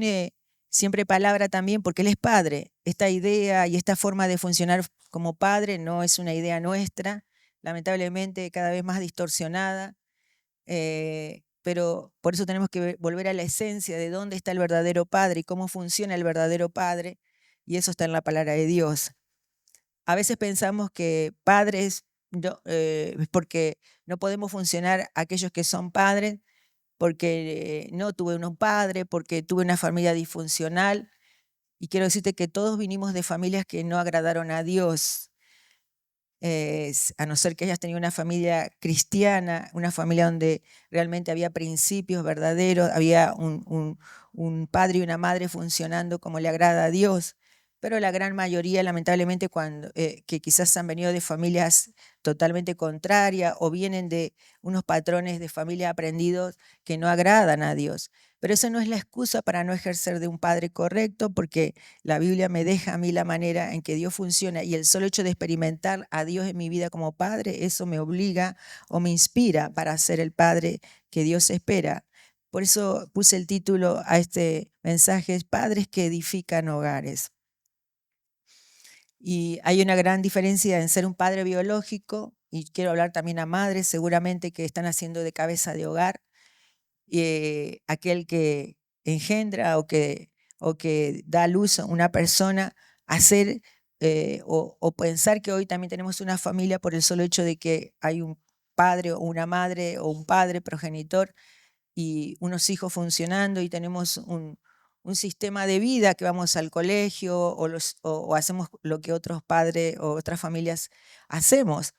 tiene siempre palabra también porque Él es Padre. Esta idea y esta forma de funcionar como Padre no es una idea nuestra, lamentablemente cada vez más distorsionada, pero por eso tenemos que volver a la esencia de dónde está el verdadero Padre y cómo funciona el verdadero Padre, y eso está en la palabra de Dios. A veces pensamos que padres, es porque no podemos funcionar aquellos que son padres, porque no tuve un padre, porque tuve una familia disfuncional. Y quiero decirte que todos vinimos de familias que no agradaron a Dios. A no ser que hayas tenido una familia cristiana, una familia donde realmente había principios verdaderos, había un padre y una madre funcionando como le agrada a Dios. Pero la gran mayoría, lamentablemente, que quizás han venido de familias totalmente contrarias o vienen de unos patrones de familia aprendidos que no agradan a Dios. Pero eso no es la excusa para no ejercer de un padre correcto, porque la Biblia me deja a mí la manera en que Dios funciona, y el solo hecho de experimentar a Dios en mi vida como padre, eso me obliga o me inspira para ser el padre que Dios espera. Por eso puse el título a este mensaje: Padres que edifican hogares. Y hay una gran diferencia en ser un padre biológico, y quiero hablar también a madres seguramente que están haciendo de cabeza de hogar, aquel que engendra o que da a luz a una persona, hacer o pensar que hoy también tenemos una familia por el solo hecho de que hay un padre o una madre o un padre progenitor y unos hijos funcionando, y tenemos un sistema de vida, que vamos al colegio o hacemos lo que otros padres o otras familias hacemos.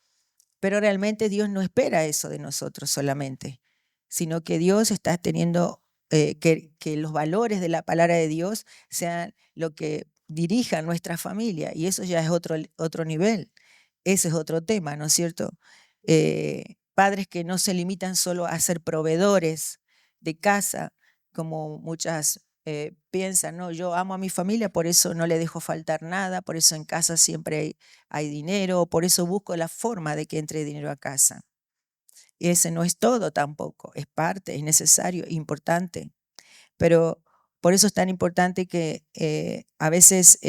Pero realmente Dios no espera eso de nosotros solamente, sino que Dios está teniendo que los valores de la palabra de Dios sean lo que dirija nuestra familia, y eso ya es otro nivel, ese es otro tema, ¿no es cierto? Padres que no se limitan solo a ser proveedores de casa, como muchas piensan, no, yo amo a mi familia, por eso no le dejo faltar nada, por eso en casa siempre hay dinero, por eso busco la forma de que entre dinero a casa. Y ese no es todo tampoco, es parte, es necesario, importante. Pero por eso es tan importante que a veces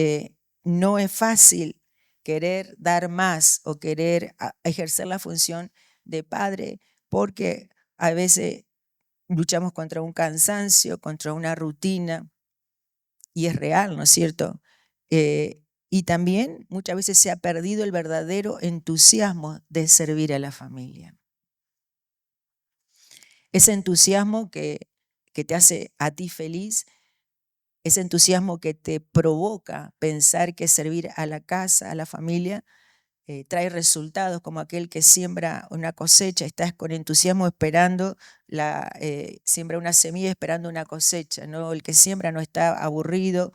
no es fácil querer dar más o querer ejercer la función de padre, porque a veces luchamos contra un cansancio, contra una rutina, y es real, ¿no es cierto? Y también muchas veces se ha perdido el verdadero entusiasmo de servir a la familia. Ese entusiasmo que te hace a ti feliz, ese entusiasmo que te provoca pensar que servir a la casa, a la familia, trae resultados, como aquel que siembra una cosecha, estás con entusiasmo esperando, siembra una semilla esperando una cosecha, ¿no? El que siembra no está aburrido,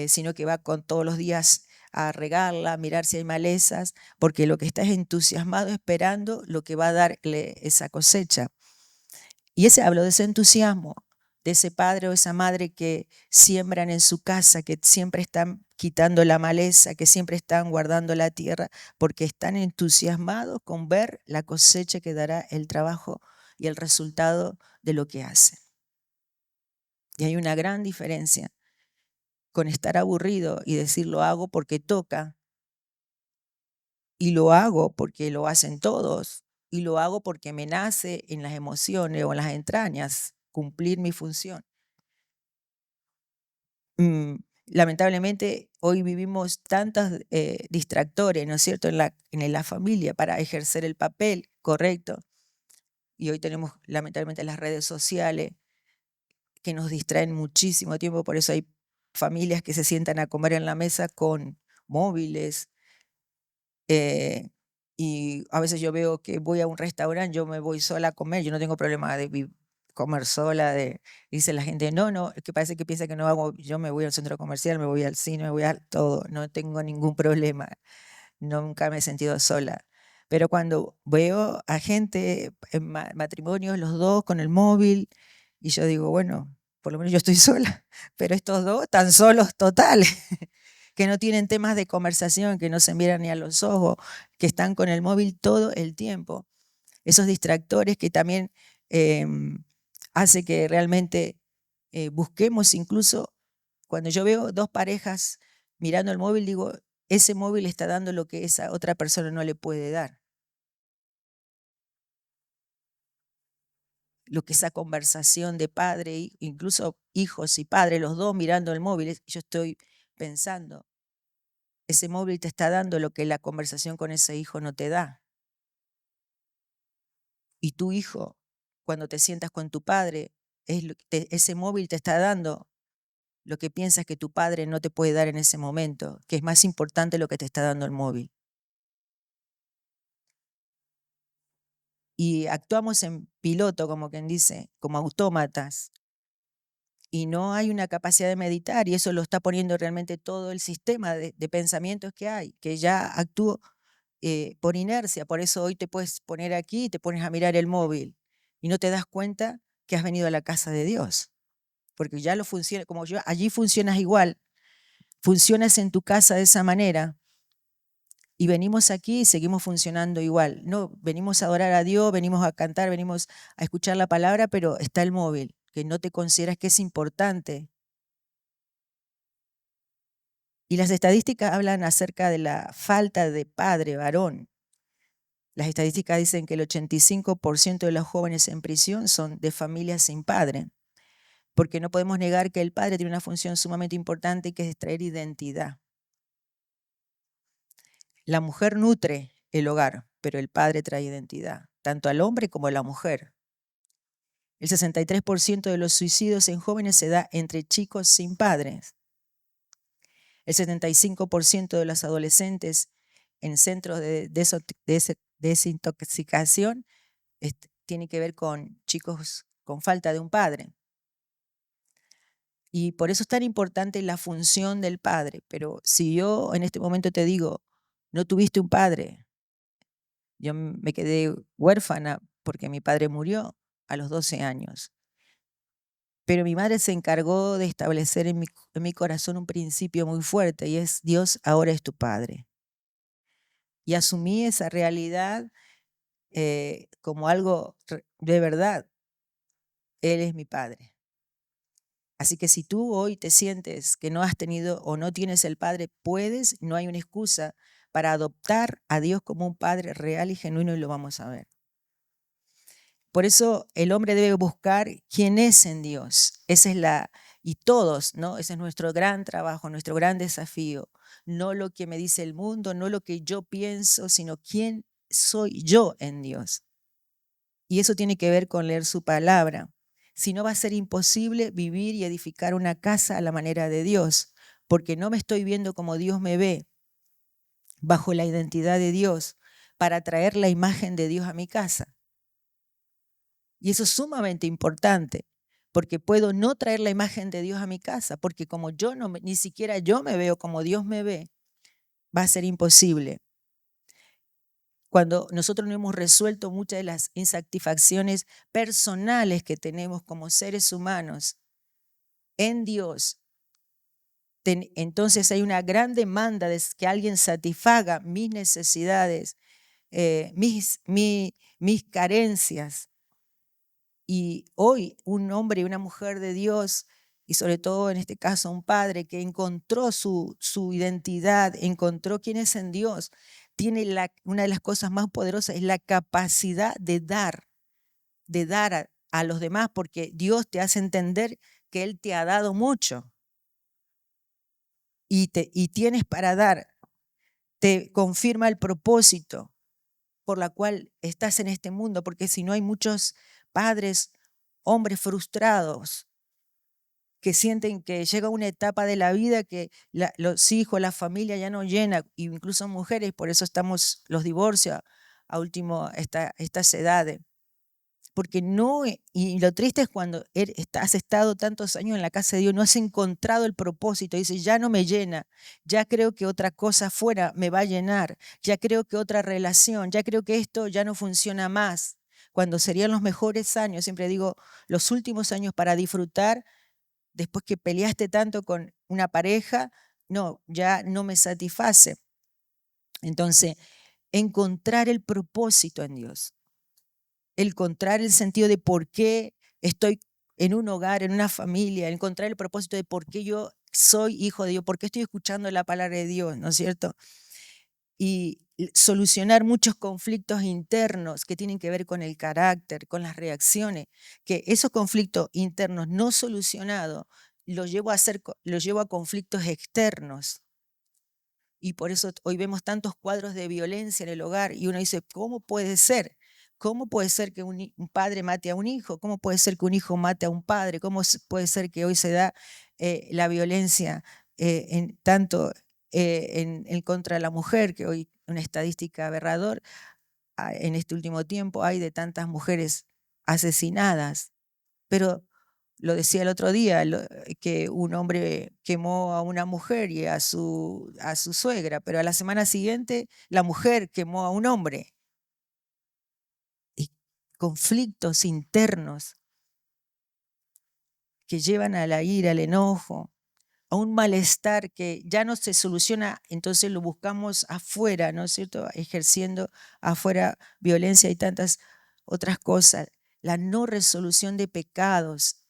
sino que va con todos los días a regarla, a mirar si hay malezas, porque lo que está es entusiasmado esperando lo que va a darle esa cosecha. Y hablo de ese entusiasmo, de ese padre o esa madre que siembran en su casa, que siempre están quitando la maleza, que siempre están guardando la tierra, porque están entusiasmados con ver la cosecha que dará el trabajo y el resultado de lo que hacen. Y hay una gran diferencia con estar aburrido y decir lo hago porque toca, y lo hago porque lo hacen todos, y lo hago porque me nace en las emociones o en las entrañas cumplir mi función. Lamentablemente hoy vivimos tantos distractores, ¿no es cierto?, en la familia para ejercer el papel correcto. Y hoy tenemos lamentablemente las redes sociales que nos distraen muchísimo tiempo, por eso hay familias que se sientan a comer en la mesa con móviles. Y a veces yo veo que voy a un restaurante, yo me voy sola a comer, yo no tengo problema de comer sola, dice la gente, no, es que parece que piensa que no hago, yo me voy al centro comercial, me voy al cine, me voy a todo, no tengo ningún problema, nunca me he sentido sola. Pero cuando veo a gente en matrimonios, los dos con el móvil, y yo digo, bueno, por lo menos yo estoy sola, pero estos dos están solos totales, que no tienen temas de conversación, que no se miran ni a los ojos, que están con el móvil todo el tiempo. Esos distractores que también hace que realmente busquemos incluso, cuando yo veo dos parejas mirando el móvil, digo, ese móvil está dando lo que esa otra persona no le puede dar. Lo que esa conversación de padre, incluso hijos y padres, los dos mirando el móvil, yo estoy pensando, ese móvil te está dando lo que la conversación con ese hijo no te da. Y tu hijo, cuando te sientas con tu padre, ese móvil te está dando lo que piensas que tu padre no te puede dar en ese momento, que es más importante lo que te está dando el móvil. Y actuamos en piloto, como quien dice, como autómatas. Y no hay una capacidad de meditar, y eso lo está poniendo realmente todo el sistema de pensamientos que hay, que ya actúa por inercia. Por eso hoy te puedes poner aquí y te pones a mirar el móvil y no te das cuenta que has venido a la casa de Dios, porque ya lo funciona, como yo, allí funcionas igual, funcionas en tu casa de esa manera. Y venimos aquí y seguimos funcionando igual. No, venimos a adorar a Dios, venimos a cantar, venimos a escuchar la palabra, pero está el móvil, que no te consideras que es importante. Y las estadísticas hablan acerca de la falta de padre varón. Las estadísticas dicen que el 85% de los jóvenes en prisión son de familias sin padre, porque no podemos negar que el padre tiene una función sumamente importante, que es traer identidad. La mujer nutre el hogar, pero el padre trae identidad, tanto al hombre como a la mujer. El 63% de los suicidios en jóvenes se da entre chicos sin padres. El 75% de los adolescentes en centros de desintoxicación tiene que ver con chicos con falta de un padre. Y por eso es tan importante la función del padre. Pero si yo en este momento te digo, no tuviste un padre, yo me quedé huérfana porque mi padre murió a los 12 años. Pero mi madre se encargó de establecer en mi corazón un principio muy fuerte, y es: Dios ahora es tu padre. Y asumí esa realidad como algo de verdad. Él es mi padre. Así que si tú hoy te sientes que no has tenido o no tienes el padre, puedes, no hay una excusa para adoptar a Dios como un padre real y genuino, y lo vamos a ver. Por eso el hombre debe buscar quién es en Dios. Y todos, ¿no? Ese es nuestro gran trabajo, nuestro gran desafío. No lo que me dice el mundo, no lo que yo pienso, sino quién soy yo en Dios. Y eso tiene que ver con leer su palabra. Si no, va a ser imposible vivir y edificar una casa a la manera de Dios, porque no me estoy viendo como Dios me ve, bajo la identidad de Dios, para traer la imagen de Dios a mi casa. Y eso es sumamente importante, porque puedo no traer la imagen de Dios a mi casa, porque como yo ni siquiera yo me veo como Dios me ve, va a ser imposible. Cuando nosotros no hemos resuelto muchas de las insatisfacciones personales que tenemos como seres humanos en Dios, entonces hay una gran demanda de que alguien satisfaga mis necesidades, mis carencias. Y hoy un hombre y una mujer de Dios, y sobre todo en este caso un padre que encontró su identidad, encontró quién es en Dios, tiene una de las cosas más poderosas, es la capacidad de dar a los demás, porque Dios te hace entender que Él te ha dado mucho y tienes para dar. Te confirma el propósito por la cual estás en este mundo, porque si no, hay muchos padres, hombres frustrados, que sienten que llega una etapa de la vida que los hijos, la familia ya no llena, incluso mujeres, por eso estamos los divorcios a último estas edades. Porque no, y lo triste es cuando has estado tantos años en la casa de Dios, no has encontrado el propósito, dices, ya no me llena, ya creo que otra cosa fuera me va a llenar, ya creo que otra relación, ya creo que esto ya no funciona más, cuando serían los mejores años, siempre digo, los últimos años para disfrutar, después que peleaste tanto con una pareja, no, ya no me satisface. Entonces, encontrar el propósito en Dios, encontrar el sentido de por qué estoy en un hogar, en una familia, encontrar el propósito de por qué yo soy hijo de Dios, por qué estoy escuchando la palabra de Dios, ¿no es cierto? Y solucionar muchos conflictos internos que tienen que ver con el carácter, con las reacciones, que esos conflictos internos no solucionados los llevo a conflictos externos. Y por eso hoy vemos tantos cuadros de violencia en el hogar y uno dice, ¿cómo puede ser? ¿Cómo puede ser que un padre mate a un hijo? ¿Cómo puede ser que un hijo mate a un padre? ¿Cómo puede ser que hoy se da la violencia tanto en contra de la mujer, que hoy una estadística aberradora, en este último tiempo hay de tantas mujeres asesinadas? Pero lo decía el otro día, que un hombre quemó a una mujer y a su suegra, pero a la semana siguiente la mujer quemó a un hombre. Y conflictos internos que llevan a la ira, al enojo, a un malestar que ya no se soluciona, entonces lo buscamos afuera, ¿no es cierto? Ejerciendo afuera violencia y tantas otras cosas. La no resolución de pecados,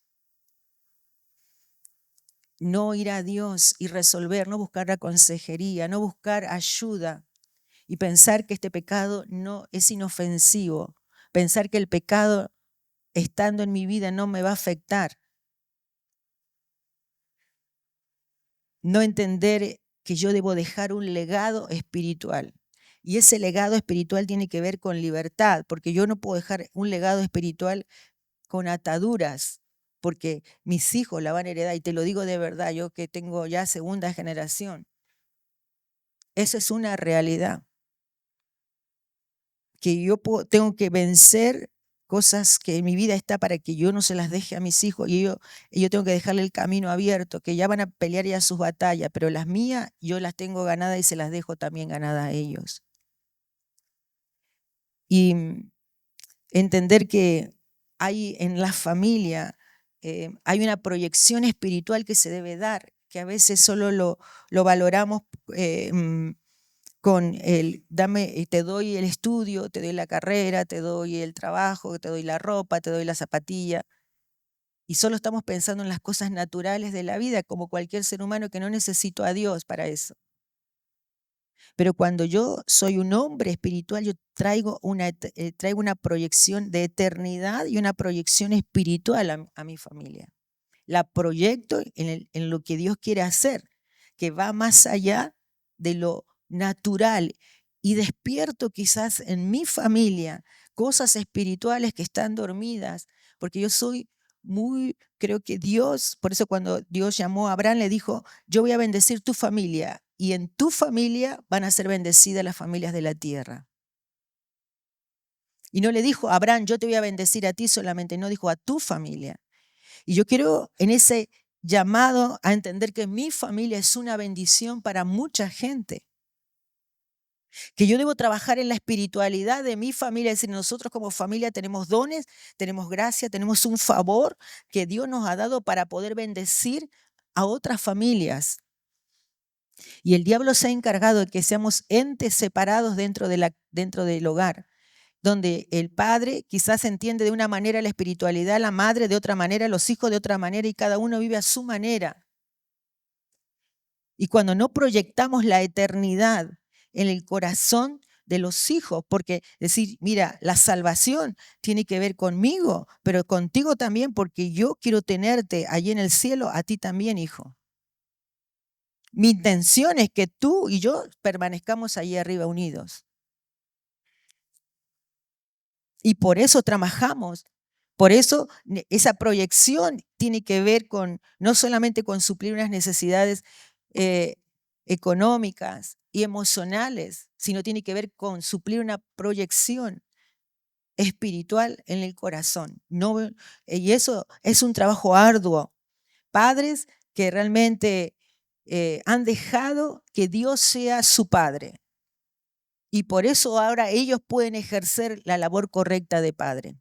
no ir a Dios y resolver, no buscar la consejería, no buscar ayuda y pensar que este pecado no es inofensivo, pensar que el pecado estando en mi vida no me va a afectar, no entender que yo debo dejar un legado espiritual. Y ese legado espiritual tiene que ver con libertad, porque yo no puedo dejar un legado espiritual con ataduras, porque mis hijos la van a heredar, y te lo digo de verdad, yo que tengo ya segunda generación. Esa es una realidad, que yo tengo que vencer cosas que en mi vida está para que yo no se las deje a mis hijos y yo tengo que dejarle el camino abierto, que ya van a pelear ya sus batallas, pero las mías yo las tengo ganadas y se las dejo también ganadas a ellos. Y entender que hay en la familia, hay una proyección espiritual que se debe dar, que a veces solo lo valoramos con te doy el estudio, te doy la carrera, te doy el trabajo, te doy la ropa, te doy la zapatilla. Y solo estamos pensando en las cosas naturales de la vida, como cualquier ser humano, que no necesito a Dios para eso. Pero cuando yo soy un hombre espiritual, yo traigo una proyección de eternidad y una proyección espiritual a mi familia. La proyecto en lo que Dios quiere hacer, que va más allá de lo natural, y despierto quizás en mi familia cosas espirituales que están dormidas, porque yo creo que Dios, por eso cuando Dios llamó a Abraham le dijo, yo voy a bendecir tu familia y en tu familia van a ser bendecidas las familias de la tierra. Y no le dijo, Abraham, yo te voy a bendecir a ti solamente, no, dijo a tu familia. Y yo quiero en ese llamado a entender que mi familia es una bendición para mucha gente, que yo debo trabajar en la espiritualidad de mi familia, es decir, nosotros como familia tenemos dones, tenemos gracia, tenemos un favor que Dios nos ha dado para poder bendecir a otras familias. Y el diablo se ha encargado de que seamos entes separados dentro del hogar, donde el padre quizás entiende de una manera la espiritualidad, la madre de otra manera, los hijos de otra manera, y cada uno vive a su manera. Y cuando no proyectamos la eternidad en el corazón de los hijos, porque decir, mira, la salvación tiene que ver conmigo, pero contigo también, porque yo quiero tenerte allí en el cielo, a ti también, hijo. Mi intención es que tú y yo permanezcamos allí arriba unidos. Y por eso trabajamos. Por eso esa proyección tiene que ver con no solamente con suplir unas necesidades económicas y emocionales, sino tiene que ver con suplir una proyección espiritual en el corazón. Y eso es un trabajo arduo. Padres que realmente han dejado que Dios sea su padre. Y por eso ahora ellos pueden ejercer la labor correcta de padre.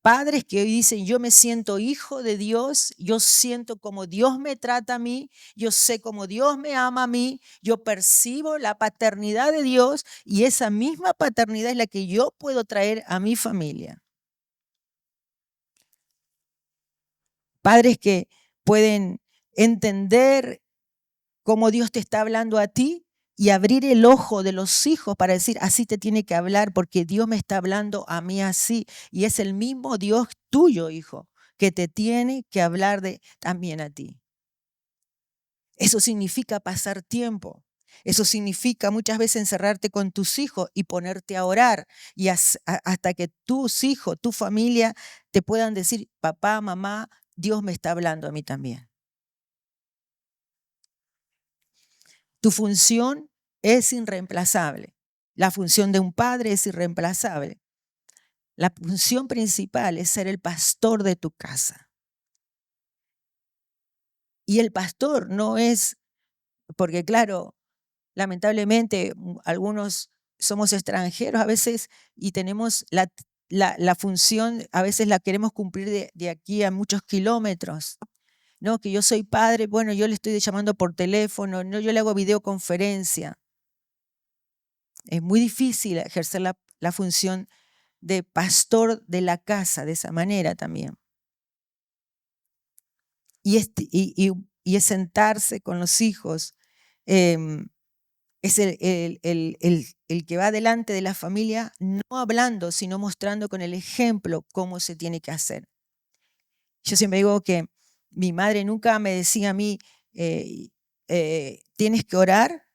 Padres que hoy dicen, yo me siento hijo de Dios, yo siento como Dios me trata a mí, yo sé cómo Dios me ama a mí, yo percibo la paternidad de Dios y esa misma paternidad es la que yo puedo traer a mi familia. Padres que pueden entender cómo Dios te está hablando a ti y abrir el ojo de los hijos para decir, así te tiene que hablar porque Dios me está hablando a mí así. Y es el mismo Dios tuyo, hijo, que te tiene que hablar también a ti. Eso significa pasar tiempo. Eso significa muchas veces encerrarte con tus hijos y ponerte a orar y hasta que tus hijos, tu familia te puedan decir, papá, mamá, Dios me está hablando a mí también. Tu función es irreemplazable. La función de un padre es irreemplazable. La función principal es ser el pastor de tu casa. Y el pastor no es, porque claro, lamentablemente algunos somos extranjeros a veces y tenemos la función, a veces la queremos cumplir de aquí a muchos kilómetros. No, que yo soy padre, bueno, yo le estoy llamando por teléfono, no, yo le hago videoconferencia. Es muy difícil ejercer la función de pastor de la casa de esa manera también. Y es sentarse con los hijos, es el que va delante de la familia, no hablando, sino mostrando con el ejemplo cómo se tiene que hacer. Yo siempre digo que mi madre nunca me decía a mí, tienes que orar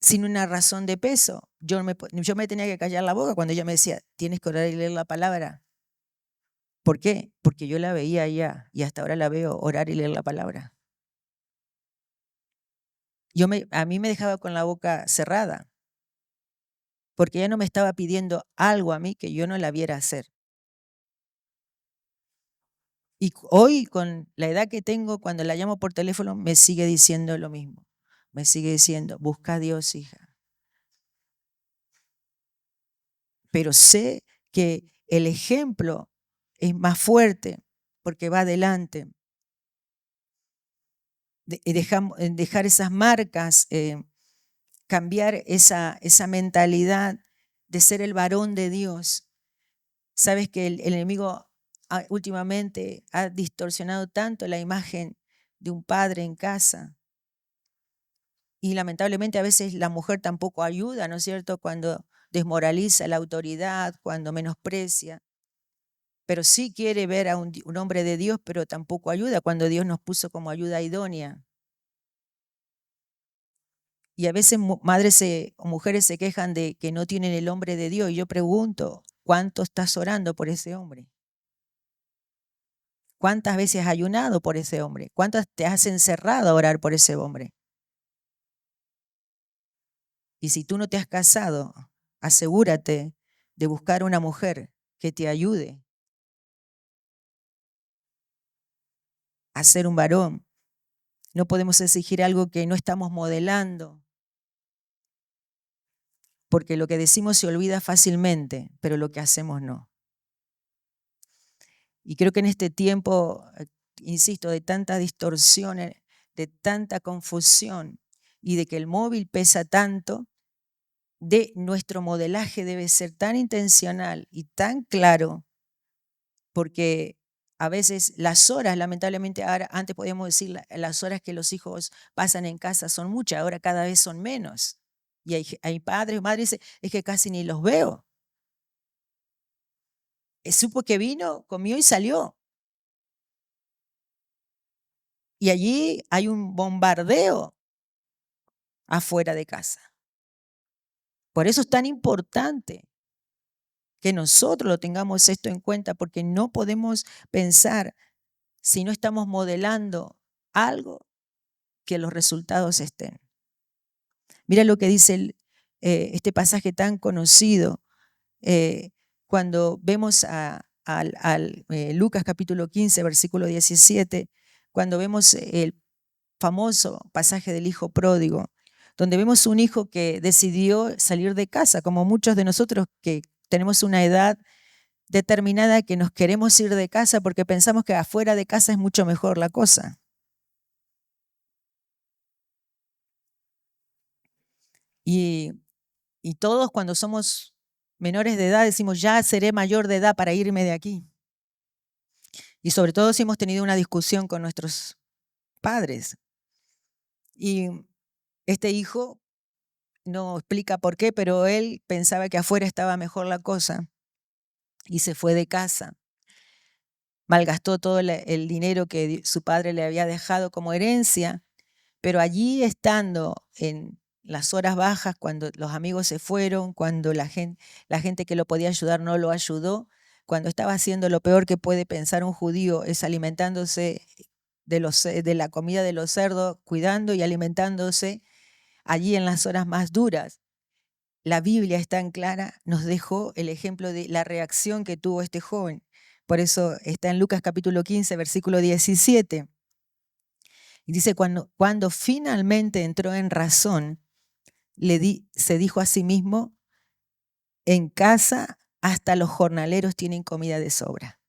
sin una razón de peso. Yo me tenía que callar la boca cuando ella me decía, tienes que orar y leer la palabra. ¿Por qué? Porque yo la veía allá y hasta ahora la veo orar y leer la palabra. A mí me dejaba con la boca cerrada, porque ella no me estaba pidiendo algo a mí que yo no la viera hacer. Y hoy, con la edad que tengo, cuando la llamo por teléfono, me sigue diciendo lo mismo. Me sigue diciendo, busca a Dios, hija. Pero sé que el ejemplo es más fuerte porque va adelante. Dejar esas marcas, cambiar esa mentalidad de ser el varón de Dios. Sabes que el enemigo últimamente ha distorsionado tanto la imagen de un padre en casa. Y lamentablemente a veces la mujer tampoco ayuda, ¿no es cierto? Cuando desmoraliza la autoridad, cuando menosprecia. Pero sí quiere ver a un hombre de Dios, pero tampoco ayuda cuando Dios nos puso como ayuda idónea. Y a veces madres o mujeres se quejan de que no tienen el hombre de Dios. Y yo pregunto, ¿cuánto estás orando por ese hombre? ¿Cuántas veces has ayunado por ese hombre? ¿Cuántas te has encerrado a orar por ese hombre? Y si tú no te has casado, asegúrate de buscar una mujer que te ayude a ser un varón. No podemos exigir algo que no estamos modelando, porque lo que decimos se olvida fácilmente, pero lo que hacemos no. Y creo que en este tiempo, insisto, de tantas distorsiones, de tanta confusión y de que el móvil pesa tanto, de nuestro modelaje debe ser tan intencional y tan claro, porque a veces las horas, lamentablemente, ahora, antes podíamos decir las horas que los hijos pasan en casa son muchas, ahora cada vez son menos. Y hay padres, madres, es que casi ni los veo. Supo que vino, comió y salió. Y allí hay un bombardeo afuera de casa. Por eso es tan importante que nosotros lo tengamos esto en cuenta, porque no podemos pensar, si no estamos modelando algo, que los resultados estén. Mira lo que dice este pasaje tan conocido, cuando vemos al Lucas capítulo 15, versículo 17, cuando vemos el famoso pasaje del hijo pródigo, donde vemos un hijo que decidió salir de casa, como muchos de nosotros que tenemos una edad determinada que nos queremos ir de casa porque pensamos que afuera de casa es mucho mejor la cosa. Y, y todos cuando somos menores de edad decimos, ya seré mayor de edad para irme de aquí. Y sobre todo si hemos tenido una discusión con nuestros padres. Y este hijo no explica por qué, pero él pensaba que afuera estaba mejor la cosa y se fue de casa. Malgastó todo el dinero que su padre le había dejado como herencia, pero allí estando en las horas bajas, cuando los amigos se fueron, cuando la gente que lo podía ayudar no lo ayudó, cuando estaba haciendo lo peor que puede pensar un judío, es alimentándose de la comida de los cerdos, cuidando y alimentándose allí en las horas más duras. La Biblia es tan clara, nos dejó el ejemplo de la reacción que tuvo este joven. Por eso está en Lucas capítulo 15, versículo 17. Y dice, cuando finalmente entró en razón, se dijo a sí mismo, en casa hasta los jornaleros tienen comida de sobra.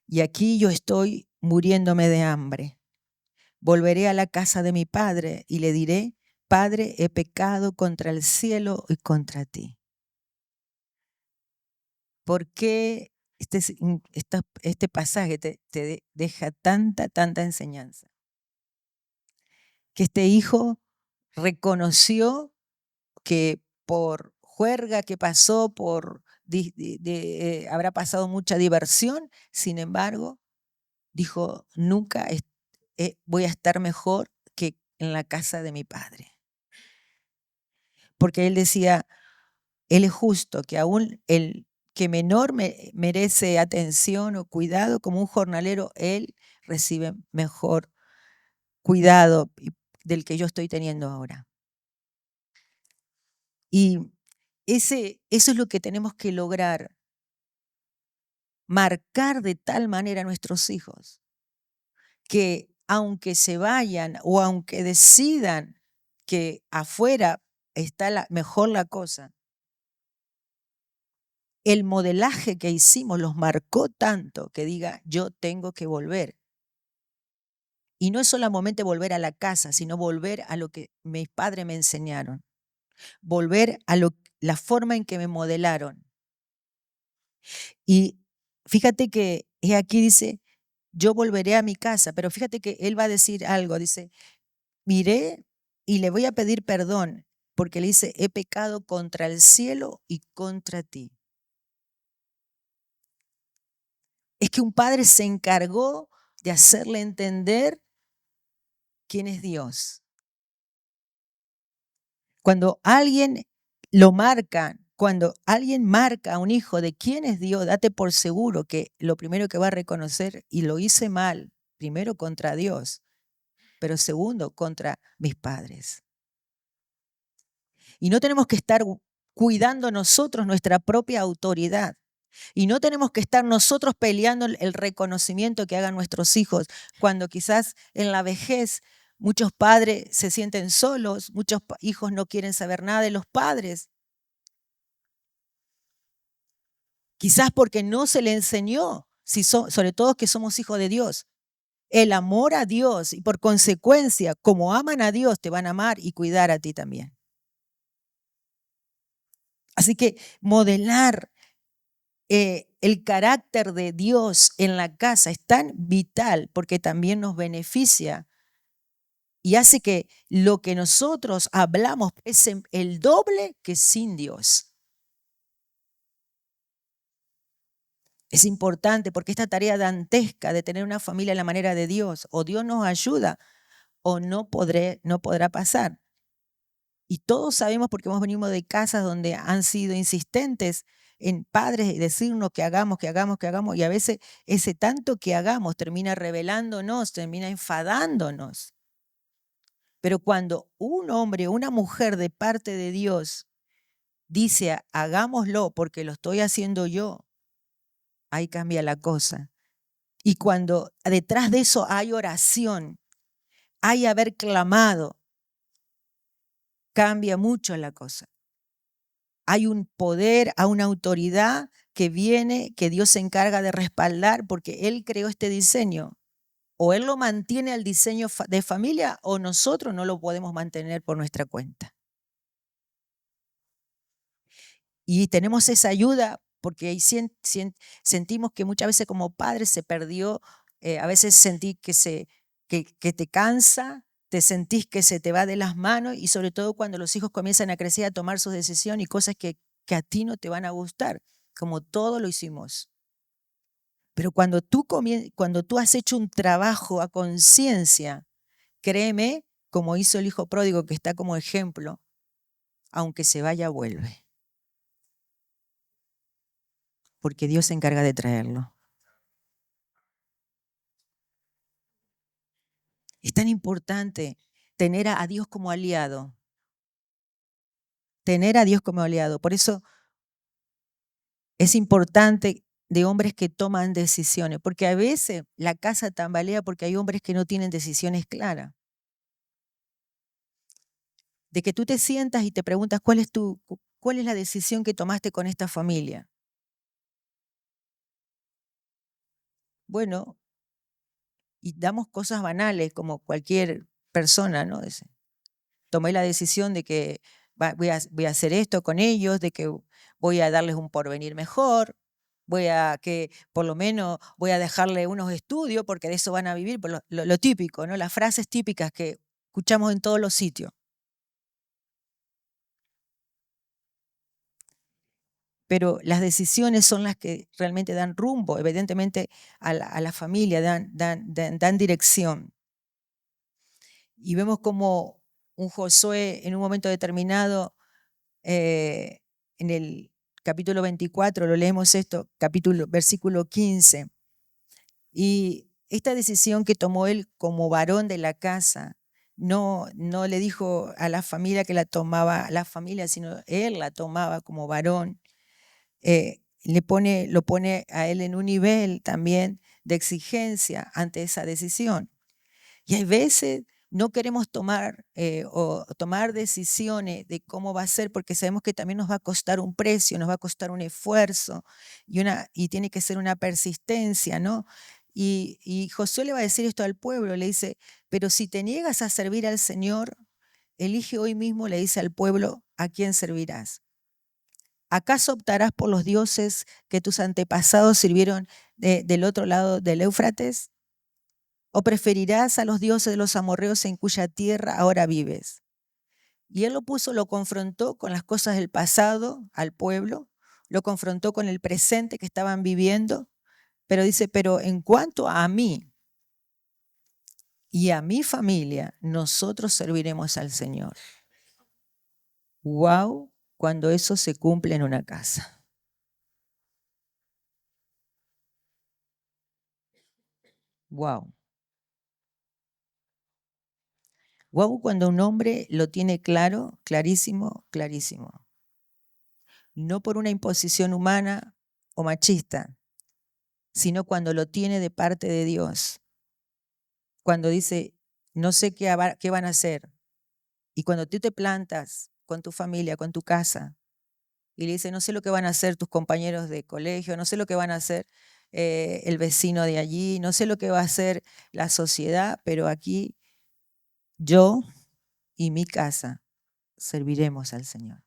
Y aquí yo estoy muriéndome de hambre. Volveré a la casa de mi padre y le diré, Padre, he pecado contra el cielo y contra ti. ¿Por qué este pasaje te deja tanta enseñanza? Que este hijo reconoció que por juerga que pasó, habrá pasado mucha diversión, sin embargo, dijo, nunca voy a estar mejor que en la casa de mi padre. Porque él decía, él es justo, que aún el que menor merece atención o cuidado, como un jornalero, él recibe mejor cuidado del que yo estoy teniendo ahora. Y eso es lo que tenemos que lograr, marcar de tal manera a nuestros hijos, que aunque se vayan o aunque decidan que afuera está mejor la cosa, el modelaje que hicimos los marcó tanto que diga, yo tengo que volver. Y no es solamente volver a la casa, sino volver a lo que mis padres me enseñaron, volver a la forma en que me modelaron. Y fíjate que aquí dice, yo volveré a mi casa, pero fíjate que él va a decir algo, dice, miré y le voy a pedir perdón, porque le dice, he pecado contra el cielo y contra ti. Es que un padre se encargó de hacerle entender quién es Dios. Cuando alguien lo marca, cuando alguien marca a un hijo de quién es Dios, date por seguro que lo primero que va a reconocer, y lo hice mal, primero contra Dios, pero segundo contra mis padres. Y no tenemos que estar cuidando nosotros nuestra propia autoridad. Y no tenemos que estar nosotros peleando el reconocimiento que hagan nuestros hijos, cuando quizás en la vejez muchos padres se sienten solos, muchos hijos no quieren saber nada de los padres. Quizás porque no se le enseñó, sobre todo que somos hijos de Dios, el amor a Dios, y por consecuencia, como aman a Dios, te van a amar y cuidar a ti también. Así que modelar el carácter de Dios en la casa es tan vital, porque también nos beneficia y hace que lo que nosotros hablamos es el doble que sin Dios. Es importante porque esta tarea dantesca de tener una familia a la manera de Dios, o Dios nos ayuda o no podrá pasar. Y todos sabemos, porque hemos venido de casas donde han sido insistentes en padres y decirnos que hagamos, y a veces ese tanto que hagamos termina rebelándonos, termina enfadándonos. Pero cuando un hombre o una mujer de parte de Dios dice, hagámoslo porque lo estoy haciendo yo, ahí cambia la cosa. Y cuando detrás de eso hay oración, hay haber clamado, cambia mucho la cosa. Hay un poder, hay una autoridad que viene, que Dios se encarga de respaldar, porque Él creó este diseño. O Él lo mantiene al diseño de familia, o nosotros no lo podemos mantener por nuestra cuenta. Y tenemos esa ayuda porque ahí sentimos que muchas veces como padres se perdió, a veces sentí que te cansa, te sentís que se te va de las manos y sobre todo cuando los hijos comienzan a crecer, a tomar sus decisiones y cosas que a ti no te van a gustar, como todo lo hicimos. Pero cuando tú has hecho un trabajo a conciencia, créeme, como hizo el hijo pródigo que está como ejemplo, aunque se vaya, vuelve. Porque Dios se encarga de traerlo. Es tan importante tener a Dios como aliado. Tener a Dios como aliado. Por eso es importante de hombres que toman decisiones, porque a veces la casa tambalea porque hay hombres que no tienen decisiones claras. De que tú te sientas y te preguntas cuál es la decisión que tomaste con esta familia. Bueno, y damos cosas banales como cualquier persona, ¿no? Tomé la decisión de que voy a hacer esto con ellos, de que voy a darles un porvenir mejor, que por lo menos voy a dejarle unos estudios porque de eso van a vivir, por lo típico, ¿no? Las frases típicas que escuchamos en todos los sitios. Pero las decisiones son las que realmente dan rumbo, evidentemente, a la familia, dan dirección. Y vemos como un Josué en un momento determinado, en el capítulo 24, lo leemos esto, versículo 15. Y esta decisión que tomó él como varón de la casa, no le dijo a la familia que la tomaba la familia, sino él la tomaba como varón. Lo pone a él en un nivel también de exigencia ante esa decisión. Y hay veces no queremos tomar decisiones de cómo va a ser porque sabemos que también nos va a costar un precio, nos va a costar un esfuerzo y tiene que ser una persistencia, ¿no? Y Josué le va a decir esto al pueblo, le dice, pero si te niegas a servir al Señor, elige hoy mismo, le dice al pueblo, ¿a quién servirás? ¿Acaso optarás por los dioses que tus antepasados sirvieron del otro lado del Éufrates? ¿O preferirás a los dioses de los amorreos en cuya tierra ahora vives? Y él lo confrontó con las cosas del pasado al pueblo, lo confrontó con el presente que estaban viviendo, pero dice, pero en cuanto a mí y a mi familia, nosotros serviremos al Señor. ¡Wow! Cuando eso se cumple en una casa. ¡Wow! ¡Wow! Cuando un hombre lo tiene claro, clarísimo, clarísimo. No por una imposición humana o machista, sino cuando lo tiene de parte de Dios. Cuando dice, no sé qué van a hacer. Y cuando tú te plantas con tu familia, con tu casa, y le dices, no sé lo que van a hacer tus compañeros de colegio, no sé lo que van a hacer el vecino de allí, no sé lo que va a hacer la sociedad, pero aquí yo y mi casa serviremos al Señor.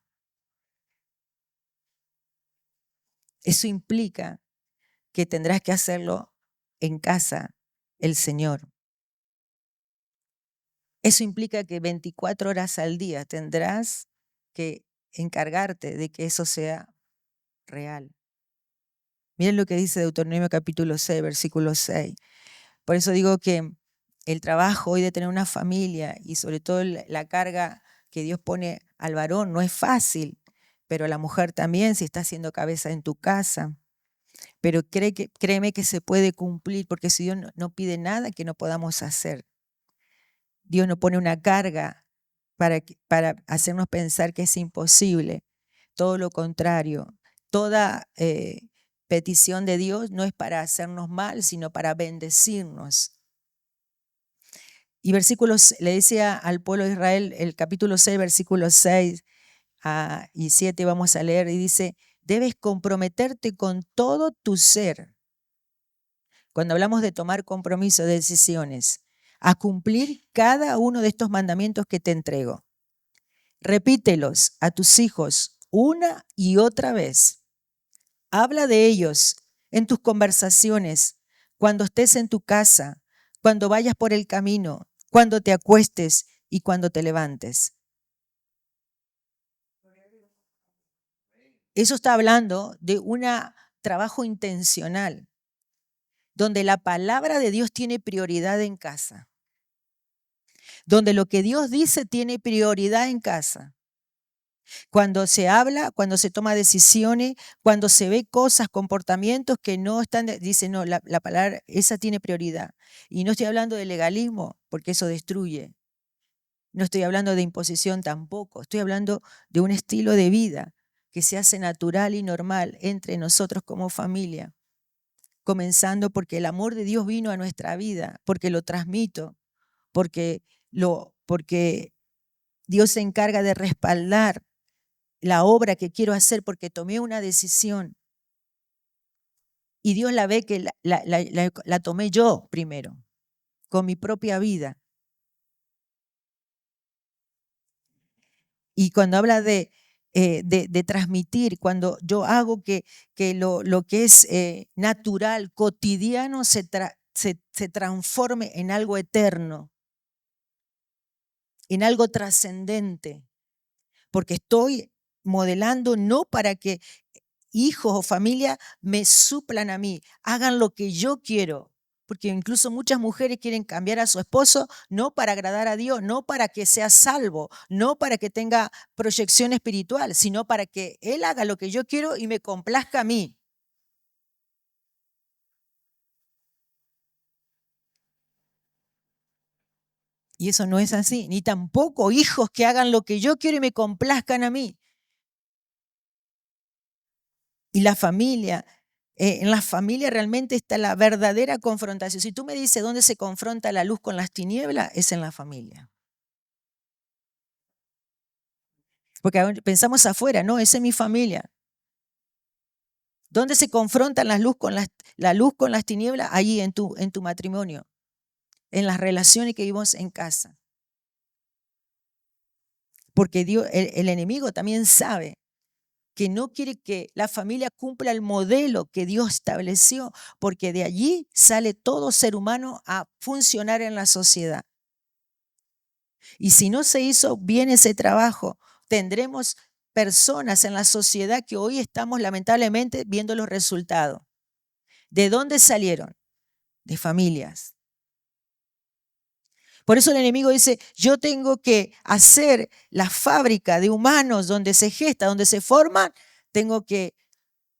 Eso implica que tendrás que hacerlo en casa, el Señor. Eso implica que 24 horas al día tendrás que encargarte de que eso sea real. Miren lo que dice Deuteronomio capítulo 6, versículo 6. Por eso digo que el trabajo hoy de tener una familia y sobre todo la carga que Dios pone al varón no es fácil, pero a la mujer también, si está haciendo cabeza en tu casa. Pero créeme que se puede cumplir, porque si Dios no pide nada que no podamos hacer. Dios no pone una carga para hacernos pensar que es imposible. Todo lo contrario. Toda petición de Dios no es para hacernos mal, sino para bendecirnos. Y le decía al pueblo de Israel, el capítulo 6, versículos 6 y 7 vamos a leer, y dice, debes comprometerte con todo tu ser. Cuando hablamos de tomar compromiso, de decisiones, a cumplir cada uno de estos mandamientos que te entrego. Repítelos a tus hijos una y otra vez. Habla de ellos en tus conversaciones, cuando estés en tu casa, cuando vayas por el camino, cuando te acuestes y cuando te levantes. Eso está hablando de un trabajo intencional, donde la palabra de Dios tiene prioridad en casa, donde lo que Dios dice tiene prioridad en casa. Cuando se habla, cuando se toma decisiones, cuando se ve cosas, comportamientos que no están, dice, no, la palabra, esa tiene prioridad. Y no estoy hablando de legalismo, porque eso destruye. No estoy hablando de imposición tampoco. Estoy hablando de un estilo de vida que se hace natural y normal entre nosotros como familia. Comenzando porque el amor de Dios vino a nuestra vida, porque lo transmito, porque Dios se encarga de respaldar la obra que quiero hacer porque tomé una decisión y Dios la ve que la tomé yo primero, con mi propia vida. Y cuando habla de transmitir, cuando yo hago que lo que es natural, cotidiano, se transforme en algo eterno, en algo trascendente, porque estoy modelando no para que hijos o familia me suplan a mí, hagan lo que yo quiero. Porque incluso muchas mujeres quieren cambiar a su esposo no para agradar a Dios, no para que sea salvo, no para que tenga proyección espiritual, sino para que él haga lo que yo quiero y me complazca a mí. Y eso no es así, ni tampoco hijos que hagan lo que yo quiero y me complazcan a mí. Y la familia, en la familia realmente está la verdadera confrontación. Si tú me dices dónde se confronta la luz con las tinieblas, es en la familia. Porque pensamos afuera, no, esa es mi familia. ¿Dónde se confrontan la luz con las tinieblas? Allí en tu matrimonio, en las relaciones que vivimos en casa. Porque Dios, el enemigo también sabe que no quiere que la familia cumpla el modelo que Dios estableció, porque de allí sale todo ser humano a funcionar en la sociedad. Y si no se hizo bien ese trabajo, tendremos personas en la sociedad que hoy estamos lamentablemente viendo los resultados. ¿De dónde salieron? De familias. Por eso el enemigo dice, yo tengo que hacer la fábrica de humanos donde se gesta, donde se forman, tengo que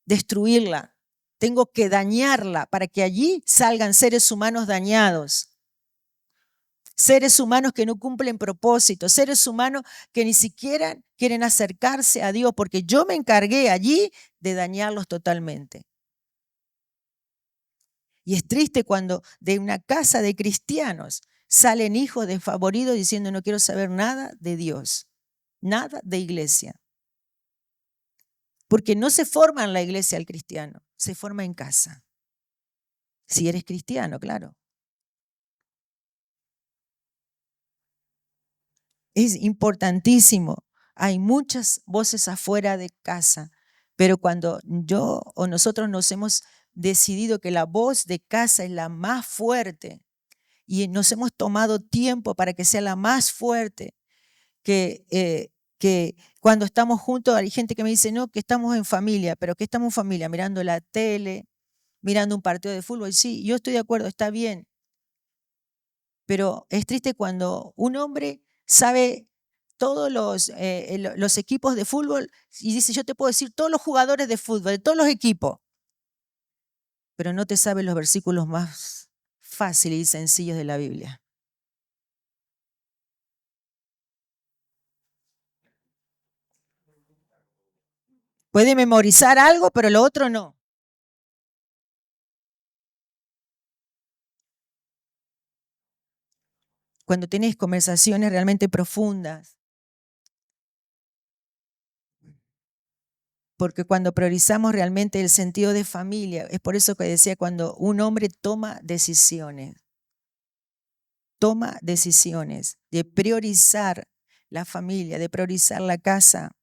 destruirla, tengo que dañarla para que allí salgan seres humanos dañados. Seres humanos que no cumplen propósito, seres humanos que ni siquiera quieren acercarse a Dios, porque yo me encargué allí de dañarlos totalmente. Y es triste cuando de una casa de cristianos salen hijos desfavoridos diciendo no quiero saber nada de Dios, nada de iglesia. Porque no se forma en la iglesia el cristiano, se forma en casa. Si eres cristiano, claro. Es importantísimo. Hay muchas voces afuera de casa, pero cuando yo o nosotros nos hemos decidido que la voz de casa es la más fuerte y nos hemos tomado tiempo para que sea la más fuerte, que cuando estamos juntos hay gente que me dice, no, que estamos en familia, pero que estamos en familia, mirando la tele, mirando un partido de fútbol. Sí, yo estoy de acuerdo, está bien, pero es triste cuando un hombre sabe todos los equipos de fútbol y dice, yo te puedo decir todos los jugadores de fútbol, de todos los equipos, pero no te sabe los versículos más fáciles y sencillos de la Biblia. Puede memorizar algo, pero lo otro no. Cuando tienes conversaciones realmente profundas, porque cuando priorizamos realmente el sentido de familia, es por eso que decía, cuando un hombre toma decisiones de priorizar la familia, de priorizar la casa,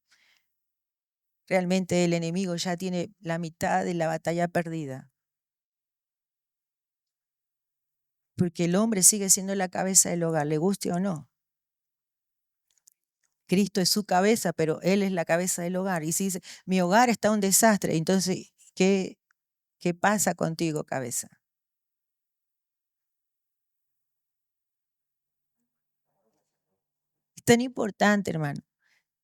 realmente el enemigo ya tiene la mitad de la batalla perdida. Porque el hombre sigue siendo la cabeza del hogar, le guste o no. Cristo es su cabeza, pero Él es la cabeza del hogar. Y si dice, mi hogar está un desastre, entonces, ¿qué pasa contigo, cabeza? Es tan importante, hermano.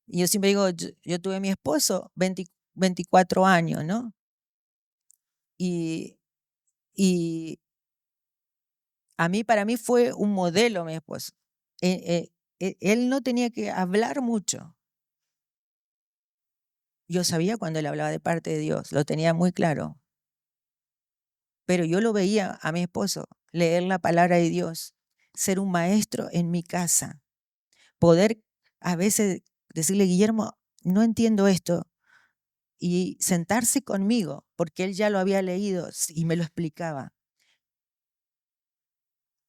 Y yo siempre digo, yo tuve a mi esposo 24 años, ¿no? Y, y para mí fue un modelo mi esposo. Él no tenía que hablar mucho. Yo sabía cuando él hablaba de parte de Dios, lo tenía muy claro. Pero yo lo veía a mi esposo leer la palabra de Dios, ser un maestro en mi casa, poder a veces decirle, Guillermo, no entiendo esto, y sentarse conmigo, porque él ya lo había leído y me lo explicaba.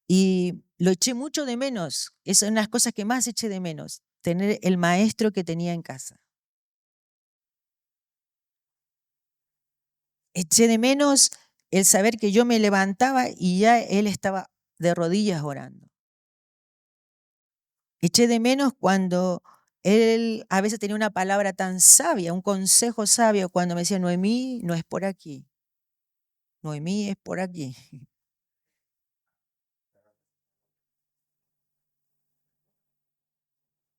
Y lo eché mucho de menos. Es una de las cosas que más eché de menos, tener el maestro que tenía en casa. Eché de menos el saber que yo me levantaba y ya él estaba de rodillas orando. Eché de menos cuando él a veces tenía una palabra tan sabia, un consejo sabio, cuando me decía, Noemí, no es por aquí. Noemí es por aquí.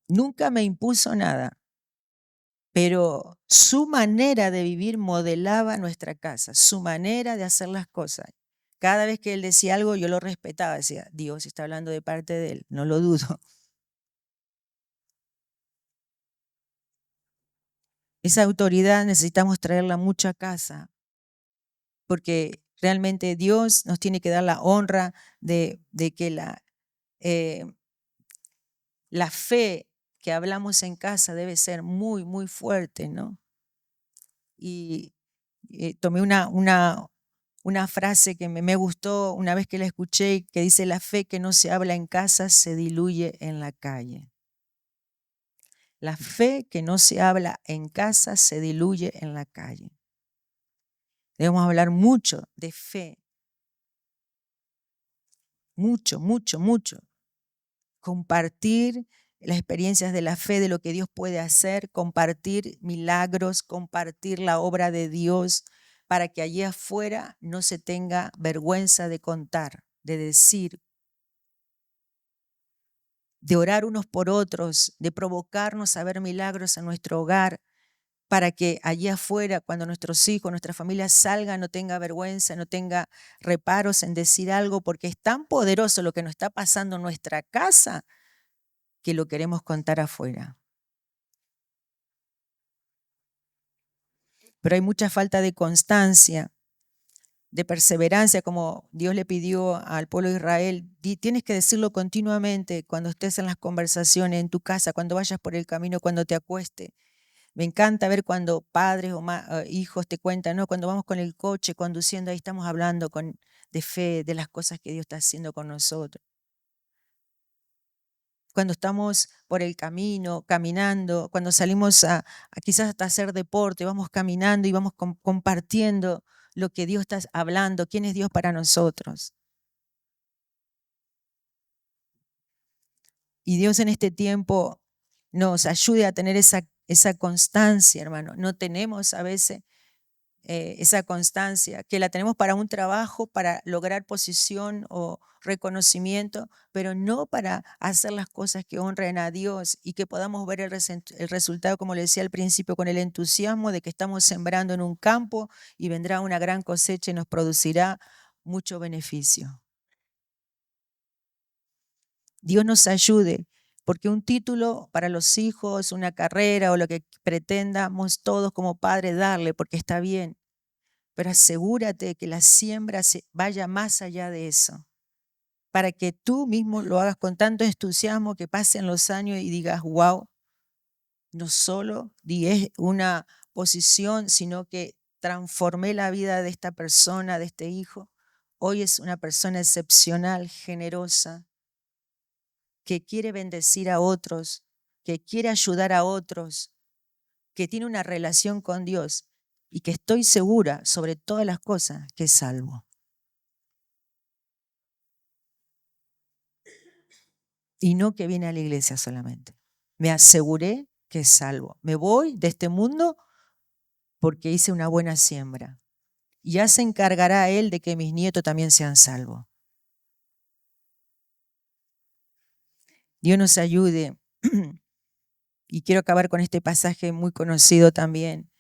Nunca me impuso nada, pero su manera de vivir modelaba nuestra casa, su manera de hacer las cosas. Cada vez que él decía algo, yo lo respetaba, decía, Dios está hablando de parte de él, no lo dudo. Esa autoridad necesitamos traerla mucho a casa, porque realmente Dios nos tiene que dar la honra de que eh, la fe que hablamos en casa debe ser muy, muy fuerte, ¿no? Y tomé una frase que me gustó una vez que la escuché, que dice, la fe que no se habla en casa se diluye en la calle. La fe que no se habla en casa se diluye en la calle. Debemos hablar mucho de fe, mucho, mucho, mucho. Compartir las experiencias de la fe, de lo que Dios puede hacer, compartir milagros, compartir la obra de Dios, para que allí afuera no se tenga vergüenza de contar, de decir, de orar unos por otros, de provocarnos a ver milagros en nuestro hogar, para que allí afuera, cuando nuestros hijos, nuestra familia salgan, no tenga vergüenza, no tenga reparos en decir algo, porque es tan poderoso lo que nos está pasando en nuestra casa que lo queremos contar afuera. Pero hay mucha falta de constancia, de perseverancia, como Dios le pidió al pueblo de Israel. Tienes que decirlo continuamente cuando estés en las conversaciones, en tu casa, cuando vayas por el camino, cuando te acuestes. Me encanta ver cuando padres o hijos te cuentan, ¿no? Cuando vamos con el coche conduciendo, ahí estamos hablando de fe, de las cosas que Dios está haciendo con nosotros. Cuando estamos por el camino, caminando, cuando salimos a quizás hasta hacer deporte, vamos caminando y vamos compartiendo lo que Dios está hablando, quién es Dios para nosotros. Y Dios en este tiempo nos ayude a tener esa constancia, hermano. No tenemos a veces esa constancia, que la tenemos para un trabajo, para lograr posición o reconocimiento, pero no para hacer las cosas que honren a Dios y que podamos ver el resultado, como le decía al principio, con el entusiasmo de que estamos sembrando en un campo y vendrá una gran cosecha y nos producirá mucho beneficio. Dios nos ayude, porque un título para los hijos, una carrera o lo que pretendamos todos como padres darle, porque está bien, pero asegúrate que la siembra vaya más allá de eso, para que tú mismo lo hagas con tanto entusiasmo que pasen los años y digas, wow, no solo di una posición, sino que transformé la vida de esta persona, de este hijo. Hoy es una persona excepcional, generosa, que quiere bendecir a otros, que quiere ayudar a otros, que tiene una relación con Dios y que estoy segura sobre todas las cosas que es salvo. Y no que viene a la iglesia solamente. Me aseguré que es salvo. Me voy de este mundo porque hice una buena siembra. Y ya se encargará Él de que mis nietos también sean salvos. Dios nos ayude. Y quiero acabar con este pasaje muy conocido también,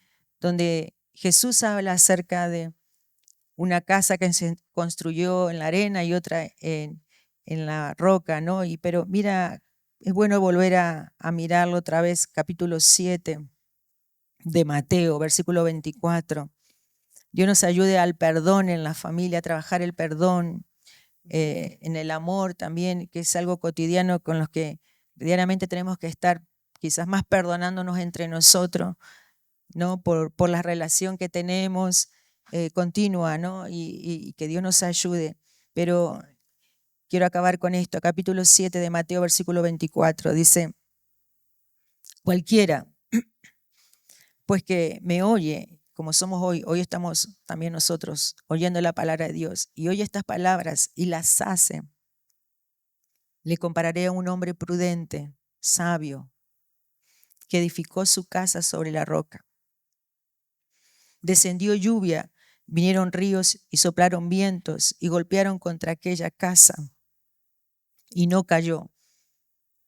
donde Jesús habla acerca de una casa que se construyó en la arena y otra en la roca, ¿no? Pero mira, es bueno volver a mirarlo otra vez, capítulo 7 de Mateo, versículo 24. Dios nos ayude al perdón en la familia, a trabajar el perdón, en el amor también, que es algo cotidiano con los que diariamente tenemos que estar quizás más perdonándonos entre nosotros, ¿no? Por la relación que tenemos continua, ¿no? Y que Dios nos ayude. Pero quiero acabar con esto. Capítulo 7 de Mateo, versículo 24, dice, cualquiera, pues que me oye, como somos hoy estamos también nosotros oyendo la palabra de Dios, y oye estas palabras y las hace, le compararé a un hombre prudente, sabio, que edificó su casa sobre la roca. Descendió lluvia, vinieron ríos y soplaron vientos y golpearon contra aquella casa y no cayó,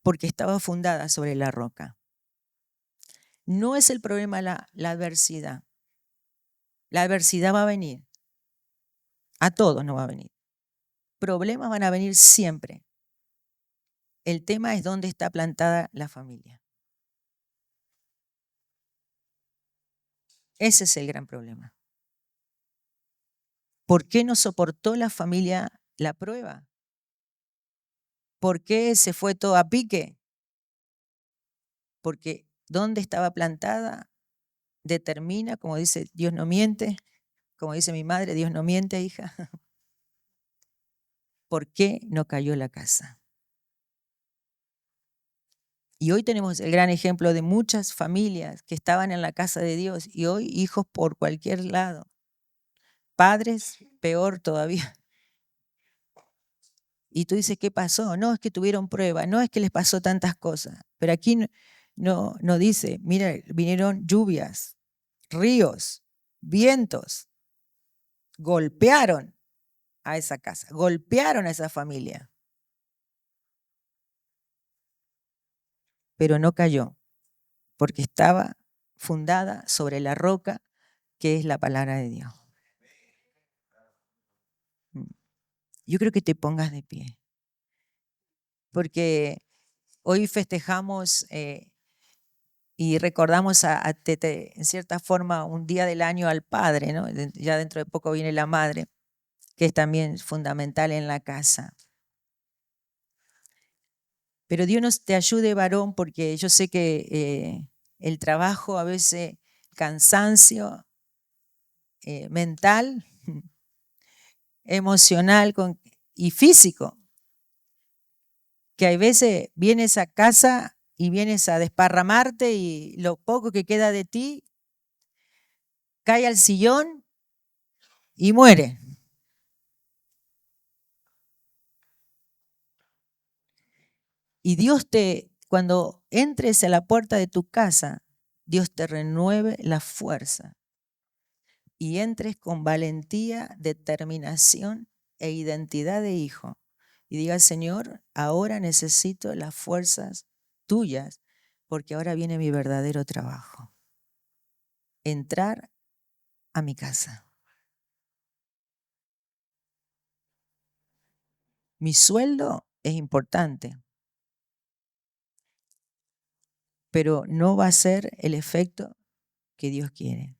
porque estaba fundada sobre la roca. No es el problema la adversidad. La adversidad va a venir. A todos no va a venir. Problemas van a venir siempre. El tema es dónde está plantada la familia. Ese es el gran problema. ¿Por qué no soportó la familia la prueba? ¿Por qué se fue todo a pique? Porque dónde estaba plantada determina, como dice, Dios no miente, como dice mi madre, Dios no miente, hija. ¿Por qué no cayó la casa? Y hoy tenemos el gran ejemplo de muchas familias que estaban en la casa de Dios y hoy hijos por cualquier lado. Padres, peor todavía. Y tú dices, ¿qué pasó? No, es que tuvieron prueba, no es que les pasó tantas cosas. Pero aquí no dice, mira, vinieron lluvias, ríos, vientos, golpearon a esa casa, golpearon a esa familia. Pero no cayó, porque estaba fundada sobre la roca que es la palabra de Dios. Yo creo que te pongas de pie, porque hoy festejamos y recordamos en cierta forma un día del año al padre, ¿no? Ya dentro de poco viene la madre, que es también fundamental en la casa. Pero Dios nos te ayude, varón, porque yo sé que el trabajo a veces, cansancio mental, emocional y físico, que a veces vienes a casa y vienes a desparramarte y lo poco que queda de ti cae al sillón y muere. Y cuando entres a la puerta de tu casa, Dios te renueve la fuerza y entres con valentía, determinación e identidad de hijo. Y diga, Señor, ahora necesito las fuerzas tuyas, porque ahora viene mi verdadero trabajo. Entrar a mi casa. Mi sueldo es importante, pero no va a ser el efecto que Dios quiere.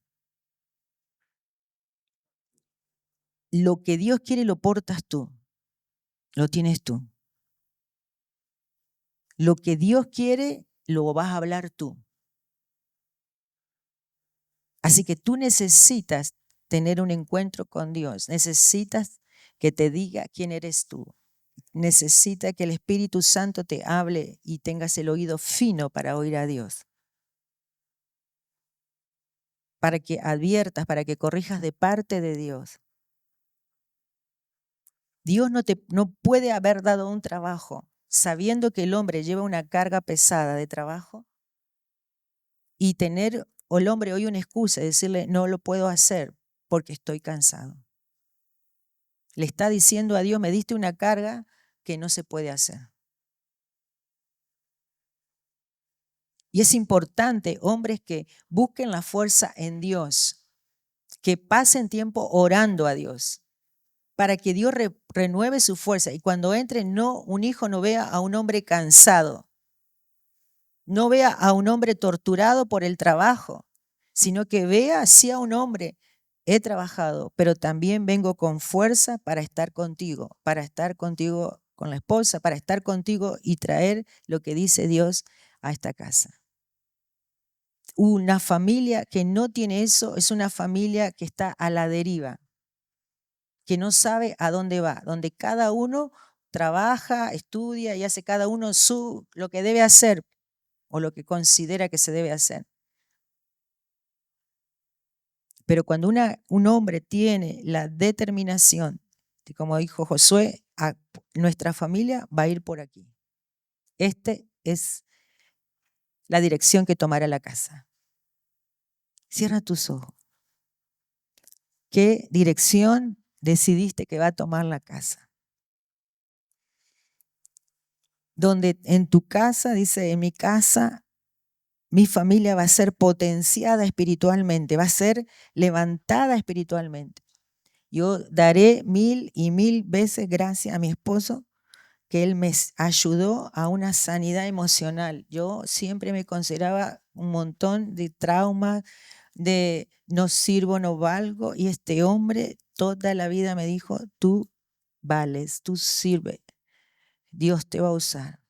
Lo que Dios quiere lo portas tú, lo tienes tú. Lo que Dios quiere lo vas a hablar tú. Así que tú necesitas tener un encuentro con Dios, necesitas que te diga quién eres tú. Necesita que el Espíritu Santo te hable y tengas el oído fino para oír a Dios. para que adviertas, para que corrijas de parte de Dios. Dios no puede haber dado un trabajo sabiendo que el hombre lleva una carga pesada de trabajo y tener el hombre hoy una excusa de decirle no lo puedo hacer porque estoy cansado. Le está diciendo a Dios, me diste una carga que no se puede hacer. Y es importante, hombres, que busquen la fuerza en Dios, que pasen tiempo orando a Dios, para que Dios renueve su fuerza. Y cuando entre, un hijo no vea a un hombre cansado, no vea a un hombre torturado por el trabajo, sino que vea así a un hombre, he trabajado, pero también vengo con fuerza para estar contigo con la esposa, para estar contigo y traer lo que dice Dios a esta casa. Una familia que no tiene eso es una familia que está a la deriva, que no sabe a dónde va, donde cada uno trabaja, estudia y hace cada uno lo que debe hacer o lo que considera que se debe hacer. Pero cuando un hombre tiene la determinación, como dijo Josué, nuestra familia va a ir por aquí. Este es la dirección que tomará la casa. Cierra tus ojos. ¿Qué dirección decidiste que va a tomar la casa? Donde en tu casa, dice, en mi casa, mi familia va a ser potenciada espiritualmente, va a ser levantada espiritualmente. Yo daré 1000 y 1000 veces gracias a mi esposo que él me ayudó a una sanidad emocional. Yo siempre me consideraba un montón de traumas, de no sirvo, no valgo, y este hombre toda la vida me dijo, tú vales, tú sirves, Dios te va a usar.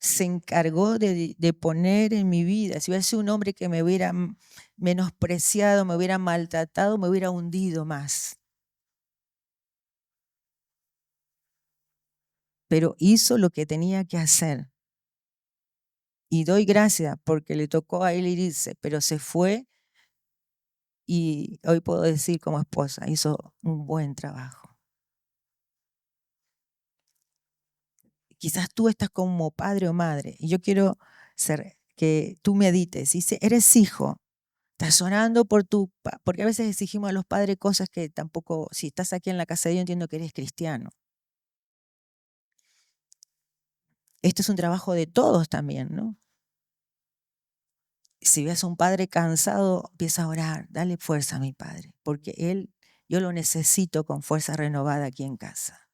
Se encargó de poner en mi vida, si hubiera sido un hombre que me hubiera menospreciado, me hubiera maltratado, me hubiera hundido más. Pero hizo lo que tenía que hacer. Y doy gracias porque le tocó a él irse, pero se fue y hoy puedo decir como esposa, hizo un buen trabajo. Quizás tú estás como padre o madre y yo quiero que tú medites. Dice, eres hijo, estás orando porque a veces exigimos a los padres cosas que tampoco, si estás aquí en la casa de Dios, entiendo que eres cristiano. Esto es un trabajo de todos también, ¿no? Si ves a un padre cansado, empieza a orar, dale fuerza a mi padre, porque yo lo necesito con fuerza renovada aquí en casa.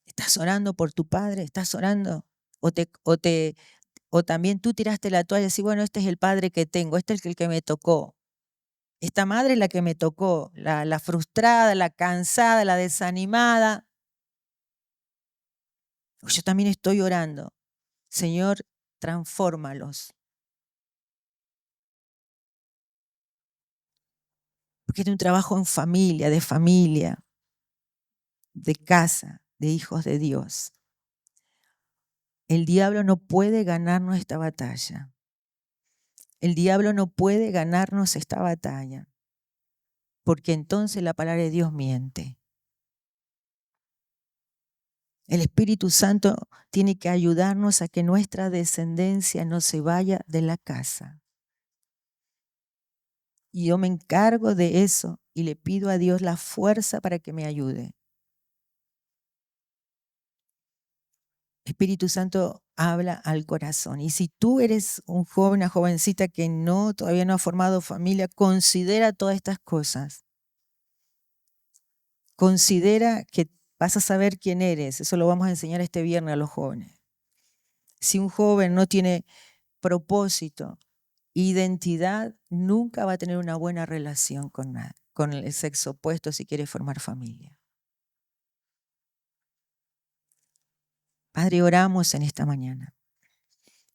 ¿Estás orando por tu padre? ¿Estás orando? O también tú tiraste la toalla y decís, bueno, este es el padre que tengo, este es el que me tocó. Esta madre es la que me tocó, la frustrada, la cansada, la desanimada. Yo también estoy orando. Señor, transfórmalos. Porque es un trabajo en familia, de casa, de hijos de Dios. El diablo no puede ganarnos esta batalla. El diablo no puede ganarnos esta batalla. Porque entonces la palabra de Dios miente. El Espíritu Santo tiene que ayudarnos a que nuestra descendencia no se vaya de la casa. Y yo me encargo de eso y le pido a Dios la fuerza para que me ayude. Espíritu Santo habla al corazón. Y si tú eres un joven, una jovencita que todavía no ha formado familia, considera todas estas cosas. Considera que vas a saber quién eres. Eso lo vamos a enseñar este viernes a los jóvenes. Si un joven no tiene propósito, identidad, nunca va a tener una buena relación con el sexo opuesto si quiere formar familia. Padre, oramos en esta mañana.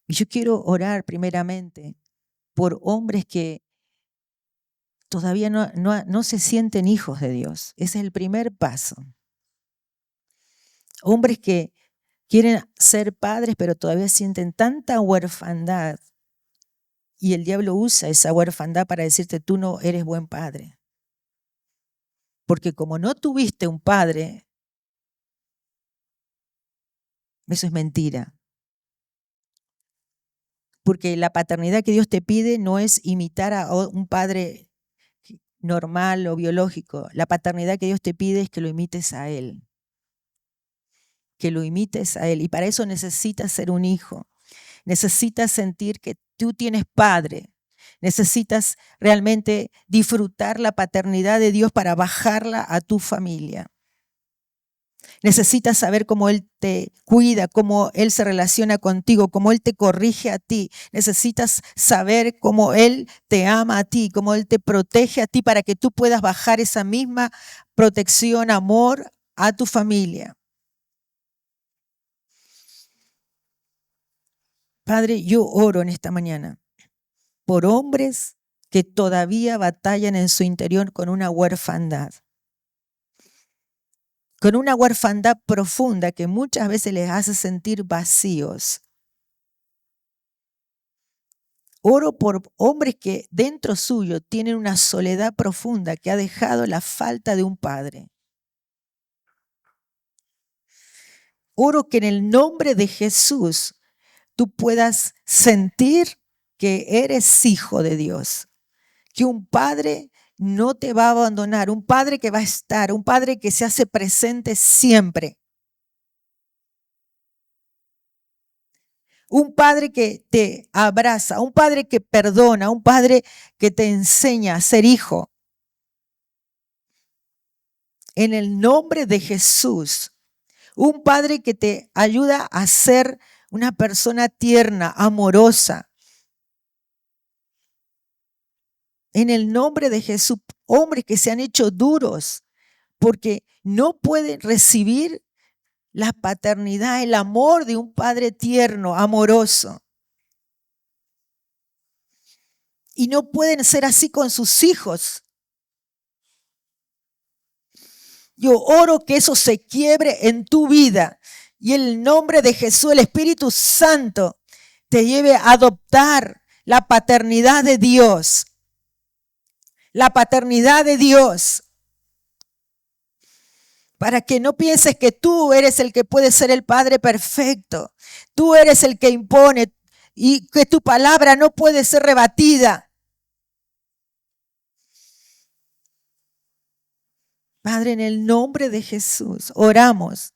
Y yo quiero orar primeramente por hombres que todavía no se sienten hijos de Dios. Ese es el primer paso. Hombres que quieren ser padres, pero todavía sienten tanta huerfandad. Y el diablo usa esa huerfandad para decirte, tú no eres buen padre. Porque como no tuviste un padre, eso es mentira. Porque la paternidad que Dios te pide no es imitar a un padre normal o biológico. La paternidad que Dios te pide es que lo imites a Él. Que lo imites a Él. Y para eso necesitas ser un hijo. Necesitas sentir que tú tienes padre. Necesitas realmente disfrutar la paternidad de Dios para bajarla a tu familia. Necesitas saber cómo Él te cuida, cómo Él se relaciona contigo, cómo Él te corrige a ti. Necesitas saber cómo Él te ama a ti, cómo Él te protege a ti para que tú puedas bajar esa misma protección, amor a tu familia. Padre, yo oro en esta mañana por hombres que todavía batallan en su interior con una huerfandad. Con una huerfandad profunda que muchas veces les hace sentir vacíos. Oro por hombres que dentro suyo tienen una soledad profunda que ha dejado la falta de un padre. Oro que en el nombre de Jesús tú puedas sentir que eres hijo de Dios, que un padre no te va a abandonar, un padre que va a estar, un padre que se hace presente siempre. Un padre que te abraza, un padre que perdona, un padre que te enseña a ser hijo. En el nombre de Jesús, un padre que te ayuda a ser una persona tierna, amorosa. En el nombre de Jesús, hombres que se han hecho duros porque no pueden recibir la paternidad, el amor de un padre tierno, amoroso. Y no pueden ser así con sus hijos. Yo oro que eso se quiebre en tu vida y en el nombre de Jesús, el Espíritu Santo, te lleve a adoptar la paternidad de Dios. La paternidad de Dios. Para que no pienses que tú eres el que puede ser el Padre perfecto. Tú eres el que impone y que tu palabra no puede ser rebatida. Padre, en el nombre de Jesús, oramos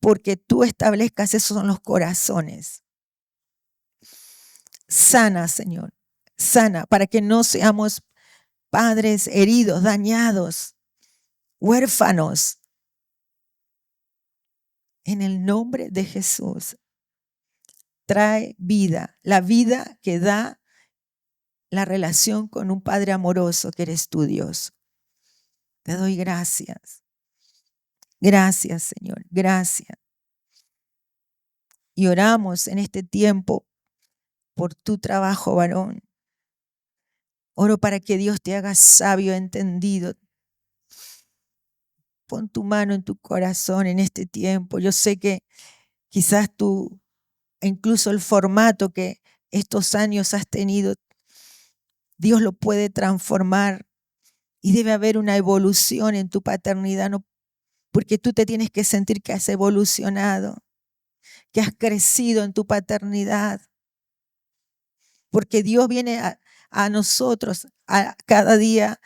porque tú establezcas esos en los corazones. Sana, Señor, sana, para que no seamos padres heridos, dañados, huérfanos. En el nombre de Jesús, trae vida, la vida que da la relación con un Padre amoroso que eres tú, Dios. Te doy gracias. Gracias, Señor, gracias. Y oramos en este tiempo por tu trabajo, varón. Oro para que Dios te haga sabio, entendido. Pon tu mano en tu corazón en este tiempo. Yo sé que quizás tú, incluso el formato que estos años has tenido, Dios lo puede transformar y debe haber una evolución en tu paternidad, no, porque tú te tienes que sentir que has evolucionado, que has crecido en tu paternidad, porque Dios viene a nosotros a cada día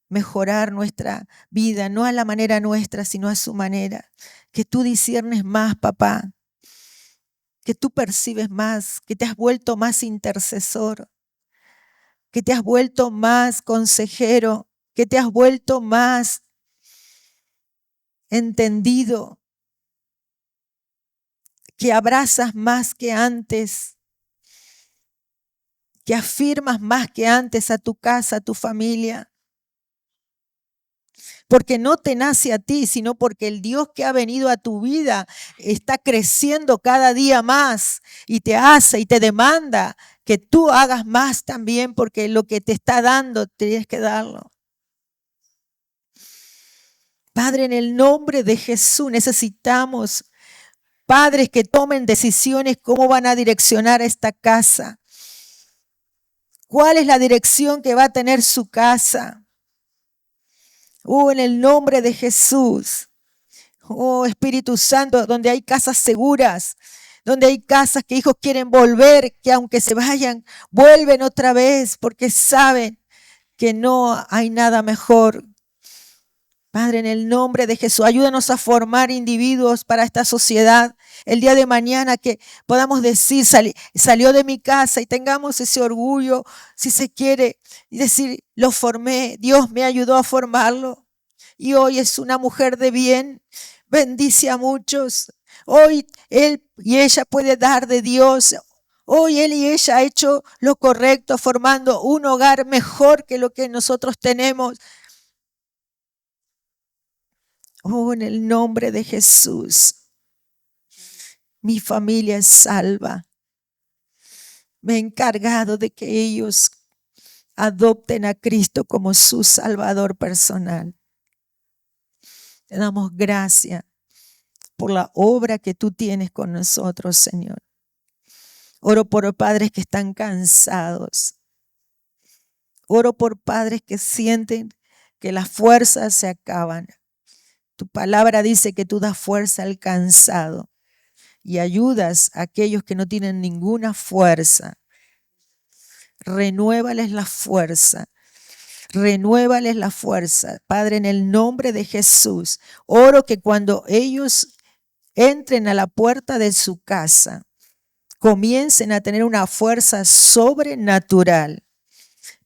mejorar nuestra vida, no a la manera nuestra, sino a su manera. Que tú disciernes más, papá, que tú percibes más, que te has vuelto más intercesor, que te has vuelto más consejero, que te has vuelto más entendido, que abrazas más que antes, que afirmas más que antes a tu casa, a tu familia. Porque no te nace a ti, sino porque el Dios que ha venido a tu vida está creciendo cada día más y te hace y te demanda que tú hagas más también, porque lo que te está dando tienes que darlo. Padre, en el nombre de Jesús necesitamos Padres que tomen decisiones, cómo van a direccionar esta casa. ¿Cuál es la dirección que va a tener su casa? En el nombre de Jesús. Oh, Espíritu Santo, donde hay casas seguras, donde hay casas que hijos quieren volver, que aunque se vayan, vuelven otra vez porque saben que no hay nada mejor. Padre, en el nombre de Jesús, ayúdanos a formar individuos para esta sociedad. El día de mañana que podamos decir, salió de mi casa y tengamos ese orgullo, si se quiere, y decir, lo formé, Dios me ayudó a formarlo. Y hoy es una mujer de bien, bendice a muchos. Hoy él y ella puede dar de Dios. Hoy él y ella ha hecho lo correcto, formando un hogar mejor que lo que nosotros tenemos. En el nombre de Jesús, mi familia es salva. Me he encargado de que ellos adopten a Cristo como su Salvador personal. Te damos gracias por la obra que tú tienes con nosotros, Señor. Oro por padres que están cansados. Oro por padres que sienten que las fuerzas se acaban. Tu palabra dice que tú das fuerza al cansado y ayudas a aquellos que no tienen ninguna fuerza. Renuévales la fuerza. Renuévales la fuerza. Padre, en el nombre de Jesús, oro que cuando ellos entren a la puerta de su casa, comiencen a tener una fuerza sobrenatural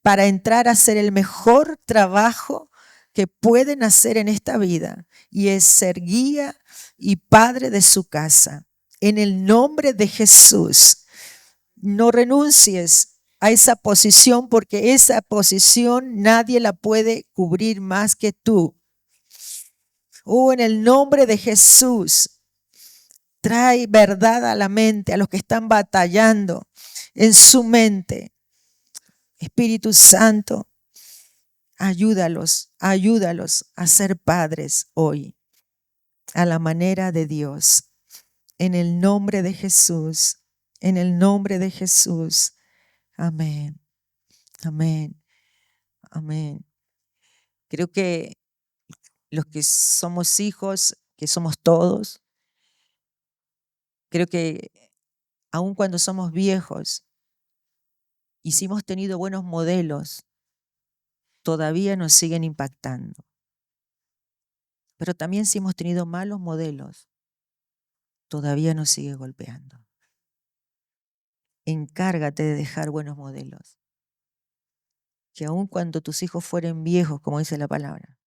para entrar a hacer el mejor trabajo que pueden hacer en esta vida, y es ser guía y padre de su casa. En el nombre de Jesús, no renuncies a esa posición, porque esa posición nadie la puede cubrir más que tú. En el nombre de Jesús, trae verdad a la mente, a los que están batallando en su mente. Espíritu Santo, ayúdalos a ser padres hoy, a la manera de Dios. En el nombre de Jesús, en el nombre de Jesús. Amén, amén, amén. Creo que los que somos hijos, que somos todos, creo que aun cuando somos viejos y si hemos tenido buenos modelos, todavía nos siguen impactando. Pero también si hemos tenido malos modelos, todavía nos sigue golpeando. Encárgate de dejar buenos modelos. Que aun cuando tus hijos fueren viejos, como dice la palabra,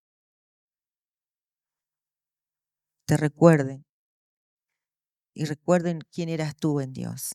te recuerden y recuerden quién eras tú en Dios.